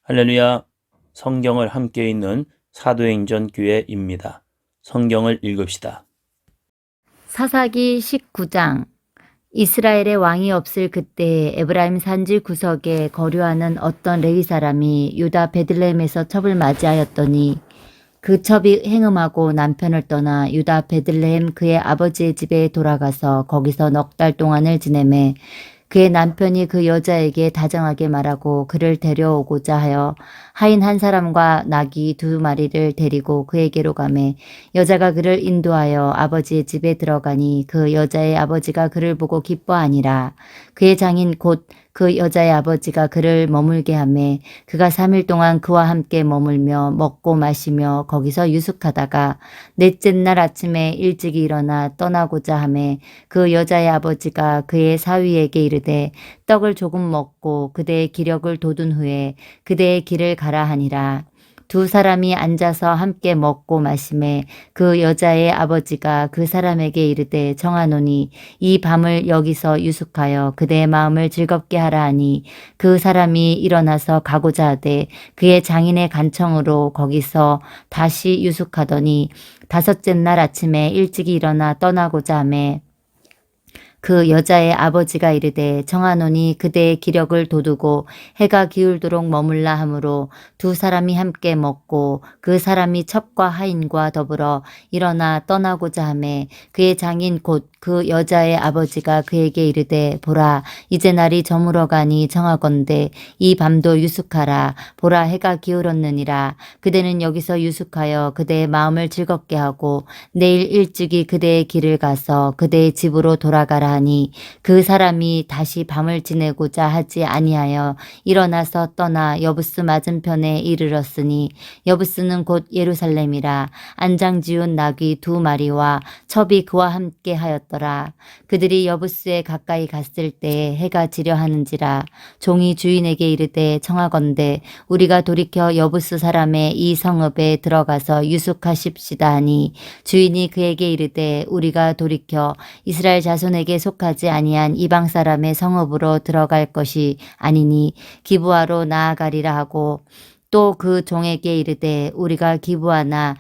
할렐루야. 성경을 함께 읽는 사도행전 교회입니다. 성경을 읽읍시다. 사사기 19장. 이스라엘의 왕이 없을 그때에 에브라임 산지 구석에 거류하는 어떤 레위 사람이 유다 베들레헴에서 첩을 맞이하였더니 그 첩이 행음하고 남편을 떠나 유다 베들레헴 그의 아버지의 집에 돌아가서 거기서 넉 달 동안을 지내매 그의 남편이 그 여자에게 다정하게 말하고 그를 데려오고자 하여 하인 한 사람과 나귀 2마리를 데리고 그에게로 가매 여자가 그를 인도하여 아버지의 집에 들어가니 그 여자의 아버지가 그를 보고 기뻐하니라. 그의 장인 곧 그 여자의 아버지가 그를 머물게 하매 그가 3일 동안 그와 함께 머물며 먹고 마시며 거기서 유숙하다가 넷째 날 아침에 일찍 일어나 떠나고자 하매 그 여자의 아버지가 그의 사위에게 이르되 떡을 조금 먹고 그대의 기력을 돋운 후에 그대의 길을 가라 하니라. 2사람이 앉아서 함께 먹고 마시매 그 여자의 아버지가 그 사람에게 이르되 정하노니 이 밤을 여기서 유숙하여 그대의 마음을 즐겁게 하라 하니 그 사람이 일어나서 가고자 하되 그의 장인의 간청으로 거기서 다시 유숙하더니 5째 날 아침에 일찍 일어나 떠나고자 하매 그 여자의 아버지가 이르되 정하노니 그대의 기력을 돋우고 해가 기울도록 머물라 하므로 2사람이 함께 먹고 그 사람이 첩과 하인과 더불어 일어나 떠나고자 하매 그의 장인 곧 그 여자의 아버지가 그에게 이르되 보라 이제 날이 저물어가니 정하건대 이 밤도 유숙하라. 보라 해가 기울었느니라. 그대는 여기서 유숙하여 그대의 마음을 즐겁게 하고 내일 일찍이 그대의 길을 가서 그대의 집으로 돌아가라 하니 그 사람이 다시 밤을 지내고자 하지 아니하여 일어나서 떠나 여부스 맞은편에 이르렀으니 여부스는 곧 예루살렘이라. 안장 지운 나귀 2마리와 첩이 그와 함께 하였더라. 그들이 여부스에 가까이 갔을 때에 해가 지려 하는지라. 종이 주인에게 이르되 청하건대 우리가 돌이켜 여부스 사람의 이 성읍에 들어가서 유숙하십시다 하니 주인이 그에게 이르되 우리가 돌이켜 이스라엘 자손에게 속하지 아니한 이방 사람의 성읍으로 들어갈 것이 아니니 기브아로 나아가리라 하고 또 그 종에게 이르되 우리가 기브아나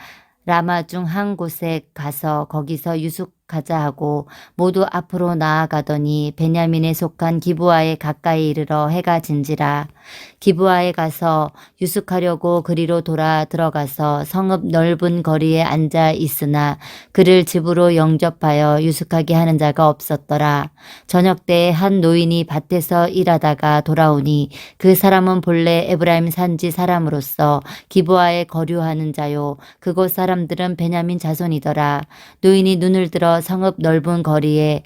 라마 중 한 곳에 가서 거기서 유숙하자 하고 모두 앞으로 나아가더니 베냐민에 속한 기브아에 가까이 이르러 해가 진지라. 기브아에 가서 유숙하려고 그리로 돌아 들어가서 성읍 넓은 거리에 앉아 있으나 그를 집으로 영접하여 유숙하게 하는 자가 없었더라. 저녁 때에 한 노인이 밭에서 일하다가 돌아오니 그 사람은 본래 에브라임 산지 사람으로서 기브아에 거류하는 자요 그곳 사람들은 베냐민 자손이더라. 노인이 눈을 들어 성읍 넓은 거리에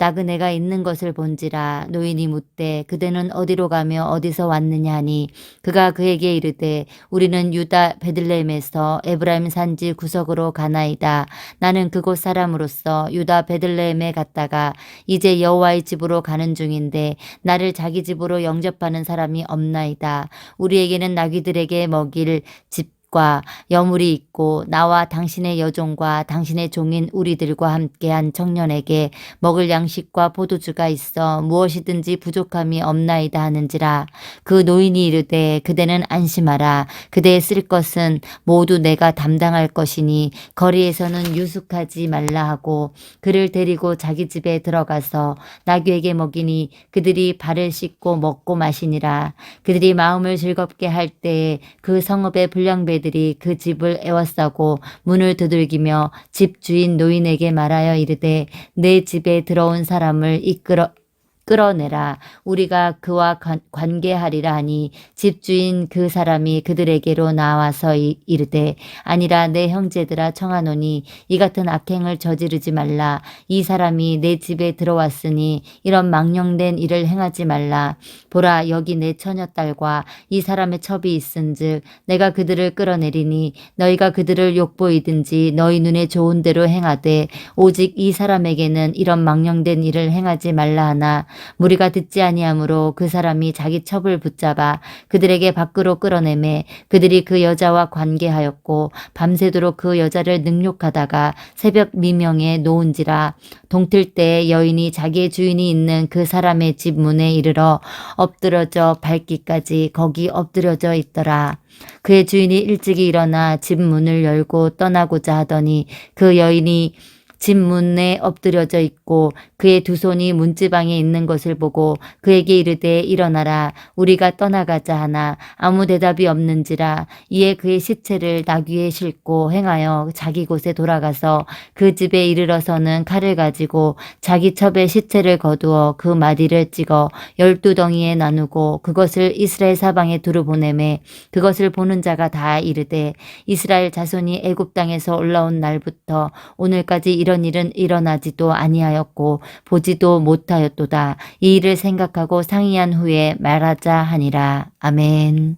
나그네가 있는 것을 본지라. 노인이 묻되 그대는 어디로 가며 어디서 왔느냐 하니 그가 그에게 이르되 우리는 유다 베들레헴에서 에브라임 산지 구석으로 가나이다. 나는 그곳 사람으로서 유다 베들레헴에 갔다가 이제 여호와의 집으로 가는 중인데 나를 자기 집으로 영접하는 사람이 없나이다. 우리에게는 나귀들에게 먹일 집 과 여물이 있고 나와 당신의 여종과 당신의 종인 우리들과 함께한 청년에게 먹을 양식과 포도주가 있어 무엇이든지 부족함이 없나이다 하는지라. 그 노인이 이르되 그대는 안심하라. 그대의 쓸 것은 모두 내가 담당할 것이니 거리에서는 유숙하지 말라 하고 그를 데리고 자기 집에 들어가서 나귀에게 먹이니 그들이 발을 씻고 먹고 마시니라. 그들이 마음을 즐겁게 할 때에 그 성읍의 불량배들이 그 집을 에워싸고 문을 두들기며 집 주인 노인에게 말하여 이르되 내 집에 들어온 사람을 끌어내라. 우리가 그와 관계하리라 하니 집주인 그 사람이 그들에게로 나와서 이르되 아니라 내 형제들아 청하노니 이 같은 악행을 저지르지 말라. 이 사람이 내 집에 들어왔으니 이런 망령된 일을 행하지 말라. 보라 여기 내 처녀딸과 이 사람의 첩이 있은즉 내가 그들을 끌어내리니 너희가 그들을 욕보이든지 너희 눈에 좋은 대로 행하되 오직 이 사람에게는 이런 망령된 일을 행하지 말라 하나 무리가 듣지 아니하므로 그 사람이 자기 첩을 붙잡아 그들에게 밖으로 끌어내매 그들이 그 여자와 관계하였고 밤새도록 그 여자를 능욕하다가 새벽 미명에 놓은지라. 동틀 때 여인이 자기의 주인이 있는 그 사람의 집 문에 이르러 엎드러져 밟기까지 거기 엎드려져 있더라. 그의 주인이 일찍이 일어나 집 문을 열고 떠나고자 하더니 그 여인이 집 문에 엎드려져 있고 그의 두 손이 문지방에 있는 것을 보고 그에게 이르되 일어나라 우리가 떠나가자 하나 아무 대답이 없는지라. 이에 그의 시체를 나귀에 싣고 행하여 자기 곳에 돌아가서 그 집에 이르러서는 칼을 가지고 자기 첩의 시체를 거두어 그 마디를 찍어 12덩이에 나누고 그것을 이스라엘 사방에 두루 보내매 그것을 보는 자가 다 이르되 이스라엘 자손이 애굽 땅에서 올라온 날부터 오늘까지 이런 일은 일어나지도 아니하였고 보지도 못하였도다. 이 일을 생각하고 상의한 후에 말하자 하니라. 아멘.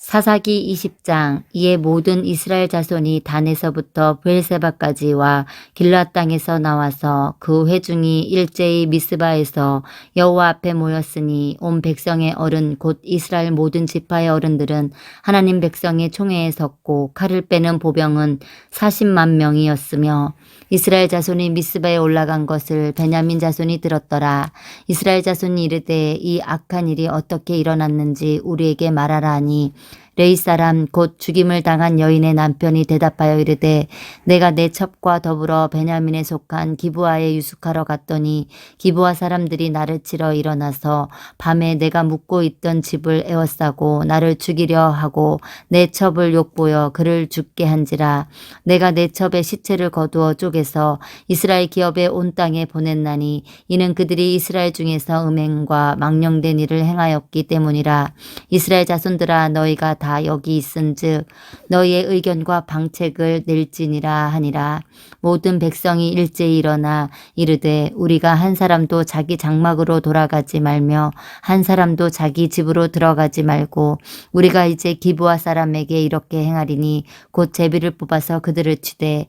사사기 20장. 이에 모든 이스라엘 자손이 단에서부터 브엘세바까지와 길앗 땅에서 나와서 그 회중이 일제히 미스바에서 여호와 앞에 모였으니 온 백성의 어른 곧 이스라엘 모든 지파의 어른들은 하나님 백성의 총회에 섰고 칼을 빼는 보병은 40만 명이었으며 이스라엘 자손이 미스바에 올라간 것을 베냐민 자손이 들었더라. 이스라엘 자손이 이르되 이 악한 일이 어떻게 일어났는지 우리에게 말하라 하니 레위 사람 곧 죽임을 당한 여인의 남편이 대답하여 이르되 내가 내 첩과 더불어 베냐민에 속한 기브아에 유숙하러 갔더니 기브아 사람들이 나를 치러 일어나서 밤에 내가 묵고 있던 집을 에워싸고 나를 죽이려 하고 내 첩을 욕보여 그를 죽게 한지라. 내가 내 첩의 시체를 거두어 쪼개서 이스라엘 기업의 온 땅에 보냈나니 이는 그들이 이스라엘 중에서 음행과 망령된 일을 행하였기 때문이라. 이스라엘 자손들아 너희가 다 여기 있은즉 너희의 의견과 방책을 낼지니라 하니라. 모든 백성이 일제히 일어나 이르되 우리가 한 사람도 자기 장막으로 돌아가지 말며 한 사람도 자기 집으로 들어가지 말고 우리가 이제 기브아 사람에게 이렇게 행하리니 곧 제비를 뽑아서 그들을 치되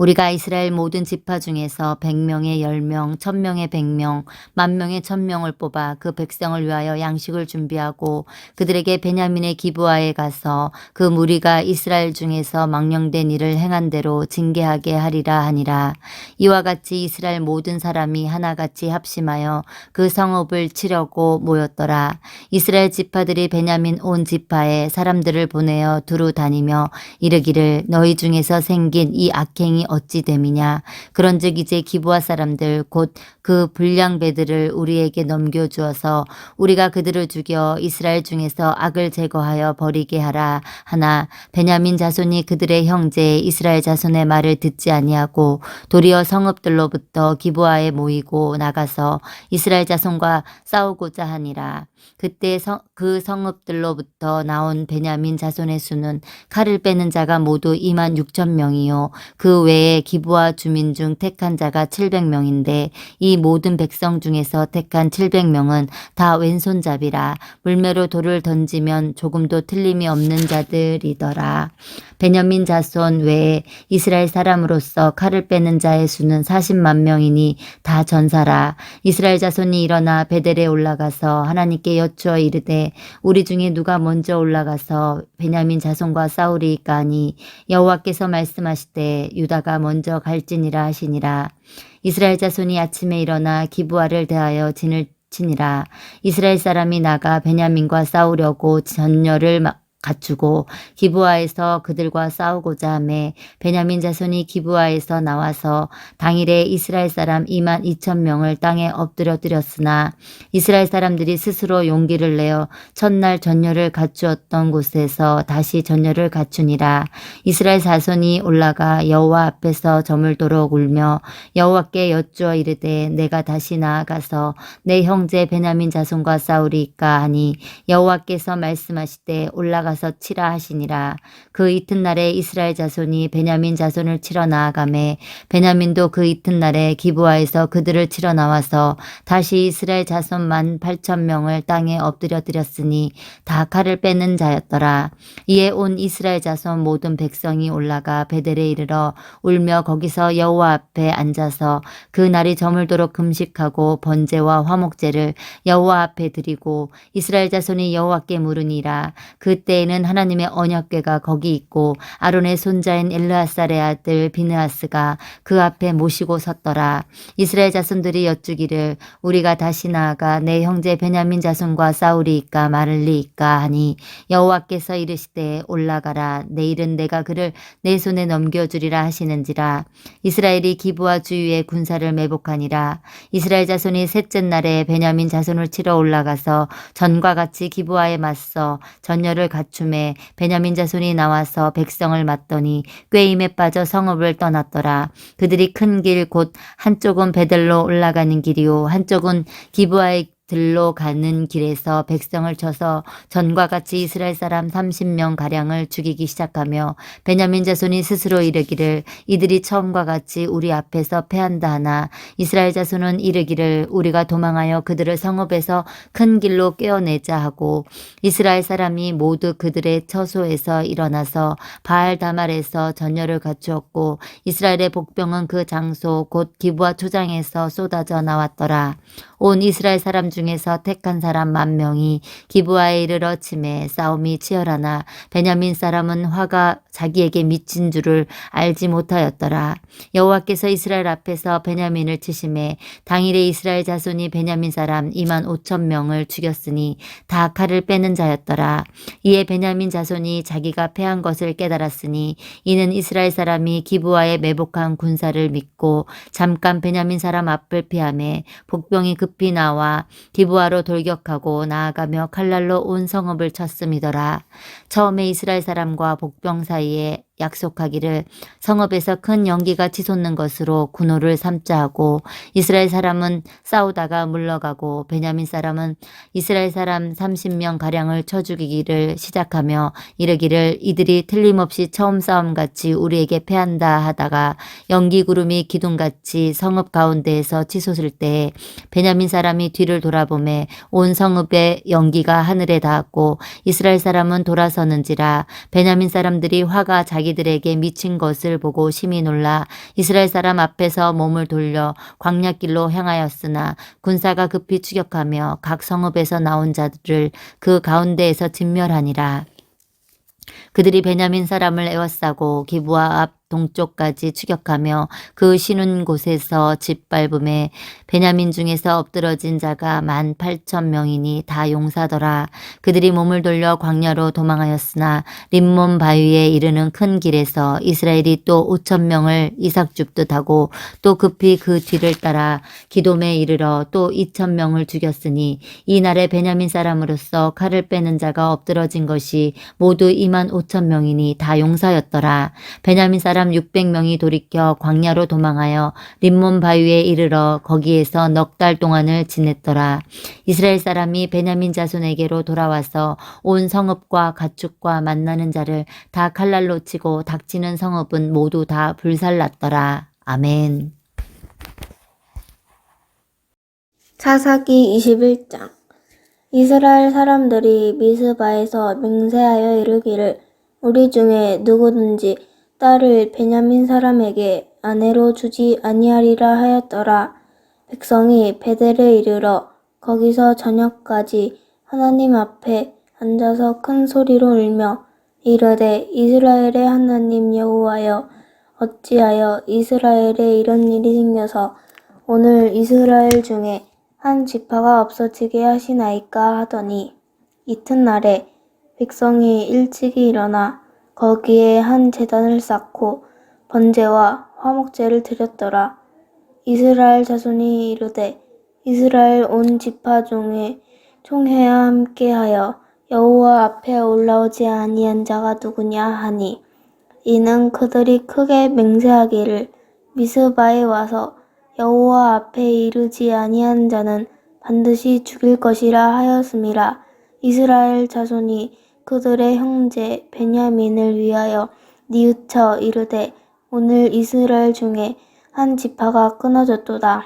우리가 이스라엘 모든 지파 중에서 100명에 10명, 1000명에 100명, 10,000명에 1000명을 뽑아 그 백성을 위하여 양식을 준비하고 그들에게 베냐민의 기브아에 가서 그 무리가 이스라엘 중에서 망령된 일을 행한 대로 징계하게 하리라 하니라. 이와 같이 이스라엘 모든 사람이 하나같이 합심하여 그 성읍을 치려고 모였더라. 이스라엘 지파들이 베냐민 온 지파에 사람들을 보내어 두루 다니며 이르기를 너희 중에서 생긴 이 악행이 어찌 됨이냐. 그런즉 이제 기브아 사람들 곧 그 불량배들을 우리에게 넘겨주어서 우리가 그들을 죽여 이스라엘 중에서 악을 제거하여 버리게 하라 하나 베냐민 자손이 그들의 형제 이스라엘 자손의 말을 듣지 아니하고 도리어 성읍들로부터 기브아에 모이고 나가서 이스라엘 자손과 싸우고자 하니라. 그때 그 성읍들로부터 나온 베냐민 자손의 수는 칼을 빼는 자가 모두 26,000명이요 그 외에 기브아 주민 중 택한 자가 700명인데 이 모든 백성 중에서 택한 700명은 다 왼손잡이라. 물매로 돌을 던지면 조금도 틀림이 없는 자들이더라. 베냐민 자손 외에 이스라엘 사람으로서 칼을 빼는 자의 수는 40만 명이니 다 전사라. 이스라엘 자손이 일어나 베델에 올라가서 하나님께 여쭈어 이르되 우리 중에 누가 먼저 올라가서 베냐민 자손과 싸우리이까 하니 여호와께서 말씀하시되 유다가 먼저 갈지니라 하시니라. 이스라엘 자손이 아침에 일어나 기브아를 대하여 진을 치니라. 이스라엘 사람이 나가 베냐민과 싸우려고 전열을 갖추고 기브아에서 그들과 싸우고자 하매 베냐민 자손이 기브아에서 나와서 당일에 이스라엘 사람 22,000명을 땅에 엎드려뜨렸으나 이스라엘 사람들이 스스로 용기를 내어 첫날 전열을 갖추었던 곳에서 다시 전열을 갖추니라. 이스라엘 자손이 올라가 여호와 앞에서 저물도록 울며 여호와께 여쭈어 이르되 내가 다시 나아가서 내 형제 베냐민 자손과 싸우리이까 하니 여호와께서 말씀하시되 올라가 올라가서 치라 하시니라. 그 이튿날에 이스라엘 자손이 베냐민 자손을 치러 나아가매 베냐민도 그 이튿날에 기브아에서 그들을 치러 나와서 다시 이스라엘 자손 18,000명을 땅에 엎드려 드렸으니 다 칼을 빼는 자였더라. 이에 온 이스라엘 자손 모든 백성이 올라가 베델에 이르러 울며 거기서 여호와 앞에 앉아서 그 날이 저물도록 금식하고 번제와 화목제를 여호와 앞에 드리고 이스라엘 자손이 여호와께 물으니라. 그때에는 하나님의 언약궤가 거기 있고 아론의 손자인 엘르아살의 아들 비느하스가 그 앞에 모시고 섰더라. 이스라엘 자손들이 여쭈기를 우리가 다시 나아가 내 형제 베냐민 자손과 싸우리이까 말을리이까 하니 여호와께서 이르시되 올라가라. 내일은 내가 그를 내 손에 넘겨주리라 하시는지라. 이스라엘이 기브아 주위에 군사를 매복하니라. 이스라엘 자손이 셋째 날에 베냐민 자손을 치러 올라가서 전과 같이 기브아에 맞서 전열을 갖춤에 베냐민 자손이 나와서 백성을 맞더니 꾀임에 빠져 성읍을 떠났더라. 그들이 큰 길 곧 한쪽은 베델로 올라가는 길이요 한쪽은 기브아의 들로 가는 길에서 백성을 쳐서 전과 같이 이스라엘 사람 30명 가량을 죽이기 시작하며 베냐민 자손이 스스로 이르기를 이들이 처음과 같이 우리 앞에서 패한다 하나 이스라엘 자손은 이르기를 우리가 도망하여 그들을 성읍에서 큰 길로 꿰어내자 하고 이스라엘 사람이 모두 그들의 처소에서 일어나서 바알 다말에서 전열을 갖추었고 이스라엘의 복병은 그 장소 곧 기브아 초장에서 쏟아져 나왔더라. 온 이스라엘 사람 중에서 택한 사람 10,000명이 기브아에 이르러 치매 싸움이 치열하나 베냐민 사람은 화가 자기에게 미친 줄을 알지 못하였더라. 여호와께서 이스라엘 앞에서 베냐민을 치심에 당일에 이스라엘 자손이 베냐민 사람 25,000명을 죽였으니 다 칼을 빼는 자였더라. 이에 베냐민 자손이 자기가 패한 것을 깨달았으니 이는 이스라엘 사람이 기브아에 매복한 군사를 믿고 잠깐 베냐민 사람 앞을 피하매 복병이 급히 나와 기브아로 돌격하고 나아가며 칼날로 온 성읍을 쳤음이더라. 처음에 이스라엘 사람과 복병 사이에 약속하기를 성읍에서 큰 연기가 치솟는 것으로 군호를 삼자 하고 이스라엘 사람은 싸우다가 물러가고 베냐민 사람은 이스라엘 사람 30명 가량을 쳐 죽이기를 시작하며 이르기를 이들이 틀림없이 처음 싸움같이 우리에게 패한다 하다가 연기 구름이 기둥같이 성읍 가운데에서 치솟을 때에 베냐민 사람이 뒤를 돌아보매 온 성읍의 연기가 하늘에 닿았고 이스라엘 사람은 돌아서는지라. 베냐민 사람들이 화가 자기들에게 미친 것을 보고 심히 놀라 이스라엘 사람 앞에서 몸을 돌려 광야길로 향하였으나 군사가 급히 추격하며 각 성읍에서 나온 자들을 그 가운데에서 진멸하니라. 그들이 베냐민 사람을 에워싸고 기브아 앞 동쪽까지 추격하며 그 쉬는 곳에서 짓밟음에 베냐민 중에서 엎드러진 자가 18,000명이니 다 용사더라. 그들이 몸을 돌려 광야로 도망하였으나 림몬 바위에 이르는 큰 길에서 이스라엘이 또 5,000명을 이삭 줍듯 하고 또 급히 그 뒤를 따라 기돔에 이르러 또 2,000명을 죽였으니 이날에 베냐민 사람으로서 칼을 빼는 자가 엎드러진 것이 모두 25,000명이니 다 용사였더라. 베냐민 사람 600명이 돌이켜 광야로 도망하여 림몬 바위에 이르러 거기에서 넉 달 동안을 지냈더라. 이스라엘 사람이 베냐민 자손에게로 돌아와서 온 성읍과 가축과 만나는 자를 다 칼날로 치고 닥치는 성읍은 모두 다 불살랐더라. 아멘. 사사기 21장. 이스라엘 사람들이 미스바에서 맹세하여 이르기를 우리 중에 누구든지 딸을 베냐민 사람에게 아내로 주지 아니하리라 하였더라. 백성이 베델에 이르러 거기서 저녁까지 하나님 앞에 앉아서 큰 소리로 울며 이르되 이스라엘의 하나님 여호와여 어찌하여 이스라엘에 이런 일이 생겨서 오늘 이스라엘 중에 한 지파가 없어지게 하시나이까 하더니 이튿날에 백성이 일찍이 일어나 거기에 한 제단을 쌓고 번제와 화목제를 드렸더라. 이스라엘 자손이 이르되 이스라엘 온 지파 중에 총회와 함께하여 여호와 앞에 올라오지 아니한 자가 누구냐 하니 이는 그들이 크게 맹세하기를 미스바에 와서 여호와 앞에 이르지 아니한 자는 반드시 죽일 것이라 하였음이라. 이스라엘 자손이 그들의 형제 베냐민을 위하여 뉘우쳐 이르되 오늘 이스라엘 중에 한 지파가 끊어졌도다.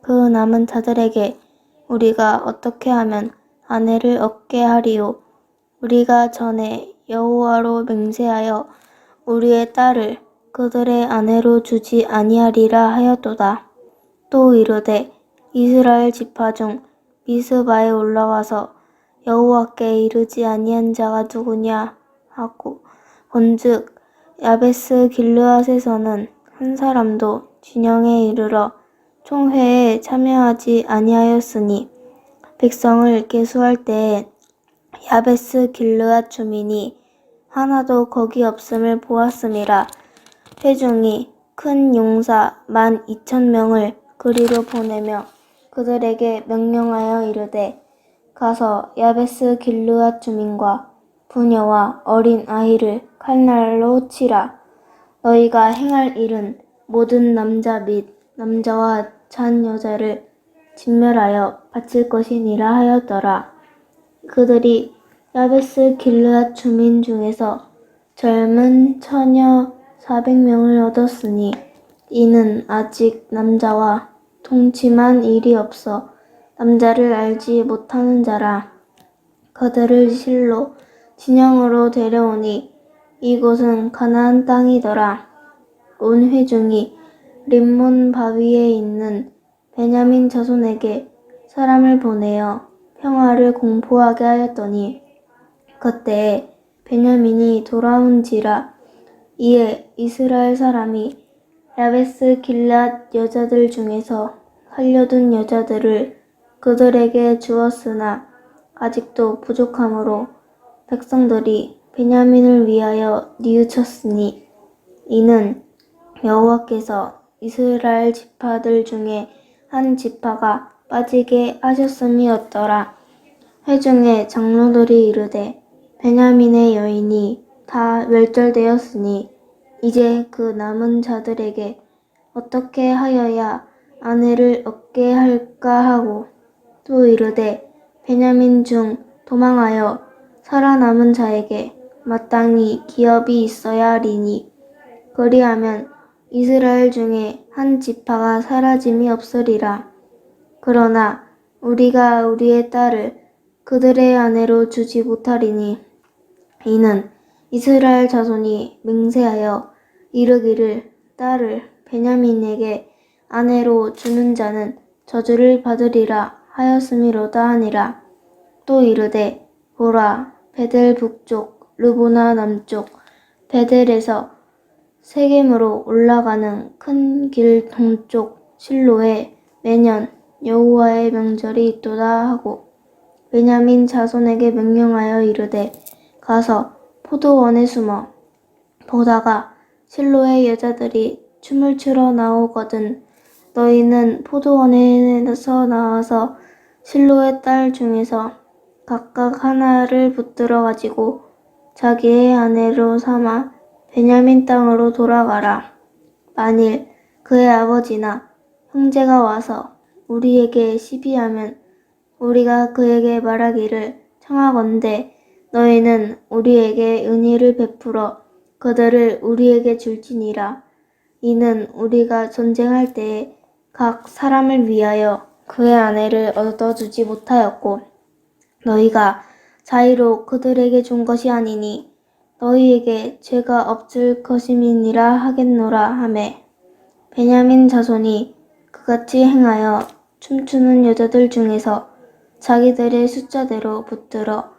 그 남은 자들에게 우리가 어떻게 하면 아내를 얻게 하리요? 우리가 전에 여호와로 맹세하여 우리의 딸을 그들의 아내로 주지 아니하리라 하였도다. 또 이르되 이스라엘 지파 중 미스바에 올라와서 여호와께 이르지 아니한 자가 누구냐 하고 본즉 야베스 길르앗에서는 한 사람도 진영에 이르러 총회에 참여하지 아니하였으니 백성을 계수할 때에 야베스 길르앗 주민이 하나도 거기 없음을 보았음이라. 회중이 큰 용사 12,000명을 그리로 보내며 그들에게 명령하여 이르되 가서 야베스 길르앗 주민과 부녀와 어린 아이를 칼날로 치라. 너희가 행할 일은 모든 남자 및 남자와 잔 여자를 진멸하여 바칠 것이니라 하였더라. 그들이 야베스 길르앗 주민 중에서 젊은 처녀 400명을 얻었으니 이는 아직 남자와 동침한 일이 없어 남자를 알지 못하는 자라. 그들을 실로 진영으로 데려오니 이곳은 가나안 땅이더라. 온 회중이 림몬 바위에 있는 베냐민 자손에게 사람을 보내어 평화를 공포하게 하였더니 그때에 베냐민이 돌아온지라. 이에 이스라엘 사람이 야베스 길앗 여자들 중에서 살려둔 여자들을 그들에게 주었으나 아직도 부족하므로 백성들이 베냐민을 위하여 뉘우쳤으니 이는 여호와께서 이스라엘 지파들 중에 한 지파가 빠지게 하셨음이었더라. 회중의 장로들이 이르되 베냐민의 여인이 다 멸절되었으니 이제 그 남은 자들에게 어떻게 하여야 아내를 얻게 할까 하고 또 이르되 베냐민 중 도망하여 살아남은 자에게 마땅히 기업이 있어야 하리니 그리하면 이스라엘 중에 한 지파가 사라짐이 없으리라. 그러나 우리가 우리의 딸을 그들의 아내로 주지 못하리니 이는 이스라엘 자손이 맹세하여 이르기를 딸을 베냐민에게 아내로 주는 자는 저주를 받으리라 하였음이로다 하니라. 또 이르되 보라 베델 북쪽 르보나 남쪽 베델에서 세겜으로 올라가는 큰 길 동쪽 실로에 매년 여호와의 명절이 있도다 하고 베냐민 자손에게 명령하여 이르되 가서 포도원에 숨어 보다가 실로의 여자들이 춤을 추러 나오거든 너희는 포도원에서 나와서 실로의 딸 중에서 각각 하나를 붙들어 가지고 자기의 아내로 삼아 베냐민 땅으로 돌아가라. 만일 그의 아버지나 형제가 와서 우리에게 시비하면 우리가 그에게 말하기를 청하건대 너희는 우리에게 은혜를 베풀어 그들을 우리에게 줄지니라. 이는 우리가 전쟁할 때에 각 사람을 위하여 그의 아내를 얻어주지 못하였고 너희가 자의로 그들에게 준 것이 아니니 너희에게 죄가 없을 것임이니라 하겠노라 하매 베냐민 자손이 그같이 행하여 춤추는 여자들 중에서 자기들의 숫자대로 붙들어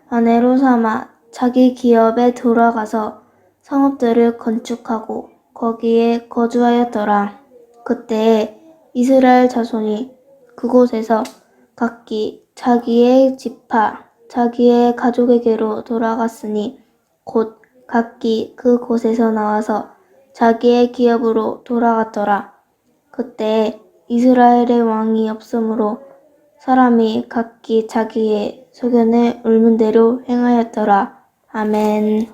아내로 삼아 자기 기업에 돌아가서 성읍들을 건축하고 거기에 거주하였더라. 그때에 이스라엘 자손이 그곳에서 각기 자기의 지파, 자기의 가족에게로 돌아갔으니 곧 각기 그곳에서 나와서 자기의 기업으로 돌아갔더라. 그때에 이스라엘의 왕이 없으므로 사람이 각기 자기의 소견에 옳은 대로 행하였더라. 아멘.